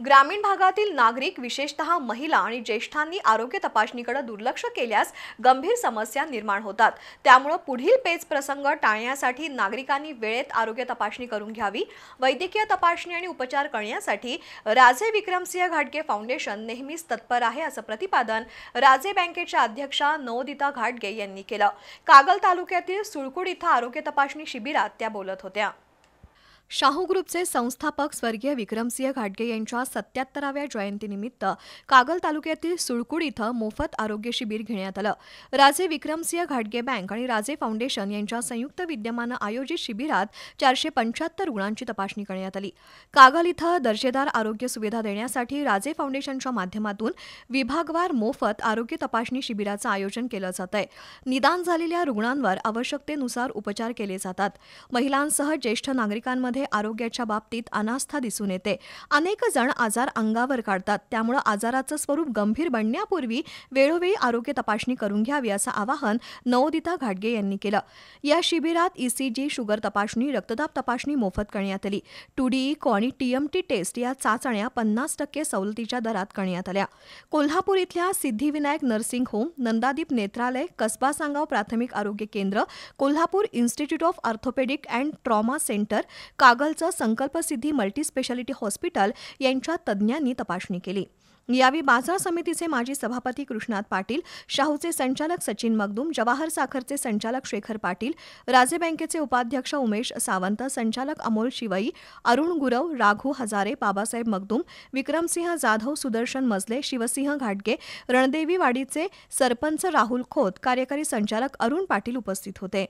ग्रामीण भागातील नागरिक विशेषतः महिला आणि ज्येष्ठांनी आरोग्य तपासणीकडे दुर्लक्ष केल्यास गंभीर समस्या निर्माण होतात। त्यामुळे पुढील पेच प्रसंग टाळण्यासाठी नागरिकांनी वेळेत आरोग्य तपासणी करून घ्यावी। वैद्यकीय तपासणी आणि उपचार करण्यासाठी राजे विक्रमसिंह घाटगे फाउंडेशन नेहमीच तत्पर आहे, असं प्रतिपादन राजे बँकेच्या अध्यक्षा नवोदिता घाटगे यांनी केलं। कागल तालुक्यातील सुळकुड इथं आरोग्य तपासणी शिबिरात त्या बोलत होत्या। शाहू ग्रुपचे संस्थापक स्वर्गीय विक्रमसिंह घाटगे यांच्या 77व्या जयंतीनिमित्त कागल तालुक्यातील सुळकुड इथं मोफत आरोग्य शिबिर घेण्यात आलं। राजे विक्रमसिंह घाटगे बँक आणि राजे फाउंडेशन यांच्या संयुक्त विद्यमानं आयोजित शिबिरात 475 रुग्णांची तपासणी करण्यात आली। कागल इथं दर्जेदार आरोग्य सुविधा देण्यासाठी राजे फाउंडेशनच्या माध्यमातून विभागवार मोफत आरोग्य तपासणी शिबिराचं आयोजन केलं जातंय। निदान झालेल्या रुग्णांवर आवश्यकतेनुसार उपचार केले जातात। महिलांसह ज्येष्ठ नागरिकांमध्ये आरोग्याच्या बाबतीत अनास्था दिसून येते। अनेक जण आजार अंगावर काढतात, त्यामुळे आजाराचं स्वरूप गंभीर बनण्यापूर्वी वेळोवेळी आरोग्य तपासणी करून घ्यावी, असं आवाहन नवोदिता घाटगे यांनी केलं। या शिबिरात ईसीजी, शुगर तपासणी, रक्तदाब तपासणी मोफत करण्यात आली। 2D इको आणि TMT टेस्ट या चाचण्या 50% सवलतीच्या दरात करण्यात आल्या। कोल्हापूर इथल्या सिद्धिविनायक नर्सिंग होम, नंदादीप नेत्रालय, कसबा सांगाव प्राथमिक आरोग्य केंद्र, Kolhapur institute of orthopaedic and trauma centre, कागलचं संकल्पसिद्धी मल्टीस्पेशालिटी हॉस्पिटल यांच्या तज्ज्ञांनी तपासणी केली। यावेळी बाजार समितीचे माजी सभापती कृष्णात पाटील, शाहूचे संचालक सचिन मगदूम, जवाहर साखरचे संचालक शेखर पाटील, राजे बँकेचे उपाध्यक्ष उमेश सावंत, संचालक अमोल शिवई, अरुण गुरव, राघू हजारे, बाबासाहेब मगदूम, विक्रमसिंह जाधव, सुदर्शन मजले, शिवसिंह घाटगे, रणदेवी वाडीचे सरपंच राहुल खोत, कार्यकारी संचालक अरुण पाटील उपस्थित होते।